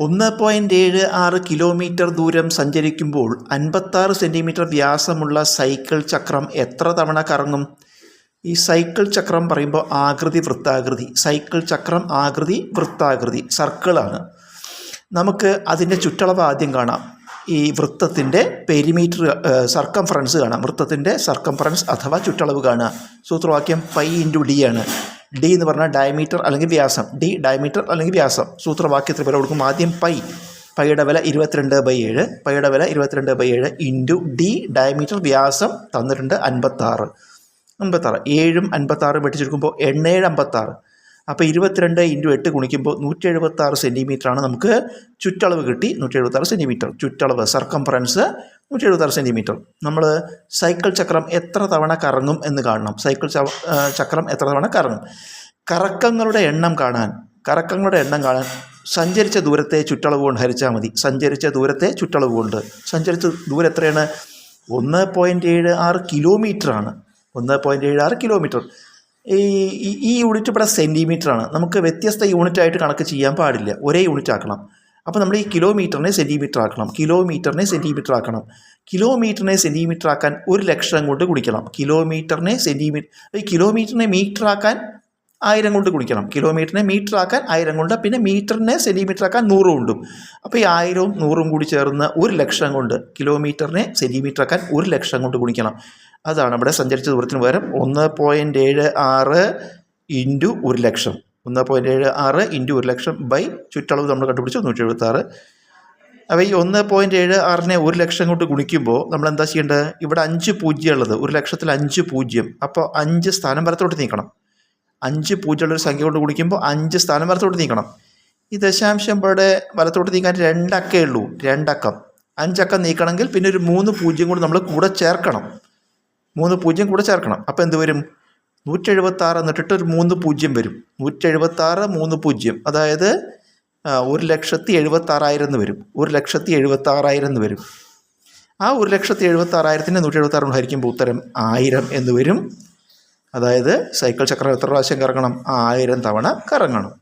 1.76 kilometre ദൂരം സഞ്ചരിക്കുമ്പോൾ 56 centimetre വ്യാസമുള്ള സൈക്കിൾ ചക്രം എത്ര തവണ കറങ്ങും? ഈ സൈക്കിൾ ചക്രം പറയുമ്പോൾ ആകൃതി വൃത്താകൃതി, സൈക്കിൾ ചക്രം ആകൃതി വൃത്താകൃതി, സർക്കിളാണ്. നമുക്ക് അതിൻ്റെ ചുറ്റളവ് ആദ്യം കാണാം. ഈ വൃത്തത്തിൻ്റെ പെരിമീറ്റർ സർക്കംഫറൻസ് കാണാം. വൃത്തത്തിൻ്റെ സർക്കംഫറൻസ് അഥവാ ചുറ്റളവ് കാണുക. സൂത്രവാക്യം പൈ ഇൻറ്റു ഡി ആണ്. ഡി എന്ന് പറഞ്ഞാൽ ഡയമീറ്റർ അല്ലെങ്കിൽ വ്യാസം. ഡി ഡയമീറ്റർ അല്ലെങ്കിൽ വ്യാസം. സൂത്രവാക്യത്തിൽ വില കൊടുക്കും. ആദ്യം പൈയുടെ വില 22/7, പൈയുടെ വില 22/7 ഇൻറ്റു ഡി ഡയമീറ്റർ വ്യാസം തന്നിട്ടുണ്ട് 56. 7ഉം 56 വെട്ടിച്ചെടുക്കുമ്പോൾ 8×7 = 56. അപ്പോൾ 22 × 8 ഗുണിക്കുമ്പോൾ 176 സെൻറ്റിമീറ്ററാണ് നമുക്ക് ചുറ്റളവ് കിട്ടി. 176 സെൻറ്റിമീറ്റർ ചുറ്റളവ്, സർക്കംഫറൻസ് 176 സെൻറ്റിമീറ്റർ. നമ്മൾ സൈക്കിൾ ചക്രം എത്ര തവണ കറങ്ങും എന്ന് കാണണം. സൈക്കിൾ ചക്രം എത്ര തവണ കറങ്ങും? കറക്കങ്ങളുടെ എണ്ണം കാണാൻ സഞ്ചരിച്ച ദൂരത്തെ ചുറ്റളവ് കൊണ്ട് ഹരിച്ചാൽ മതി. സഞ്ചരിച്ച ദൂരത്തെ ചുറ്റളവ് കൊണ്ട്. സഞ്ചരിച്ച ദൂരം എത്രയാണ്? 1.76 കിലോമീറ്ററാണ്. 1.76 കിലോമീറ്റർ. ഈ യൂണിറ്റ് ഇവിടെ സെൻറ്റിമീറ്ററാണ്. നമുക്ക് വ്യത്യസ്ത യൂണിറ്റായിട്ട് കണക്ക് ചെയ്യാൻ പാടില്ല, ഒരേ യൂണിറ്റ് ആക്കണം. അപ്പോൾ നമ്മൾ ഈ കിലോമീറ്ററിനെ സെൻറ്റിമീറ്റർ ആക്കണം. കിലോമീറ്ററിനെ സെൻറ്റിമീറ്റർ ആക്കണം. കിലോമീറ്ററിനെ സെൻറ്റിമീറ്റർ ആക്കാൻ 1,00,000 കൊണ്ട് ഗുണിക്കണം. കിലോമീറ്ററിനെ മീറ്റർ ആക്കാൻ 1000 കൊണ്ട് ഗുണിക്കണം. കിലോമീറ്ററിനെ മീറ്റർ ആക്കാൻ 1000 കൊണ്ട്, പിന്നെ മീറ്ററിനെ സെൻറ്റിമീറ്റർ ആക്കാൻ 100 കൊണ്ടും. അപ്പോൾ ഈ 1000ഉം 100ഉം കൂടി ചേർന്ന് 1,00,000 കൊണ്ട് കിലോമീറ്ററിനെ സെൻറ്റിമീറ്റർ ആക്കാൻ 1,00,000 കൊണ്ട് ഗുണിക്കണം. അതാണ് ഇവിടെ സഞ്ചരിച്ച ദൂരത്തിന് പകരം 1.76 ഇൻറ്റു 1,00,000. 1.76 ഇൻറ്റു 1,00,000 ബൈ ചുറ്റളവ് നമ്മൾ കണ്ടുപിടിച്ചു 176. അപ്പോൾ ഈ 1.76നെ 1,00,000 കൊണ്ട് ഗുണിക്കുമ്പോൾ നമ്മൾ എന്താ ചെയ്യേണ്ടത്? ഇവിടെ 5 പൂജ്യം ഉള്ളത്, 1,00,000-ൽ 5 പൂജ്യം. അപ്പോൾ 5 സ്ഥാനം വലത്തോട്ട് നീക്കണം. 5 പൂജ്യമുള്ളൊരു സംഖ്യ കൊണ്ട് ഗുണിക്കുമ്പോൾ 5 സ്ഥാനം വലത്തോട്ട് നീക്കണം. ഈ ദശാംശം ഇവിടെ വലത്തോട്ട് നീക്കാൻ 2 അക്കേ ഉള്ളൂ. 2 അക്കം. 5 അക്കം നീക്കണമെങ്കിൽ പിന്നെ ഒരു 3 പൂജ്യം കൂടി നമ്മൾ കൂടെ ചേർക്കണം. 3 പൂജ്യം കൂടെ ചേർക്കണം. അപ്പോൾ എന്ത് വരും? 176 എന്നിട്ടിട്ട് ഒരു 3 പൂജ്യം വരും. 176 3 പൂജ്യം, അതായത് 1,76,000 എന്ന് വരും. 1,76,000 എന്ന് വരും. ആ 1,76,000-നെ 176 കൊണ്ട് ഹരിക്കുമ്പോൾ ഉത്തരം 1000 എന്ന് വരും. അതായത് സൈക്കിൾ ചക്രം എത്ര പ്രാവശ്യം കറങ്ങണം? 1000 തവണ കറങ്ങണം.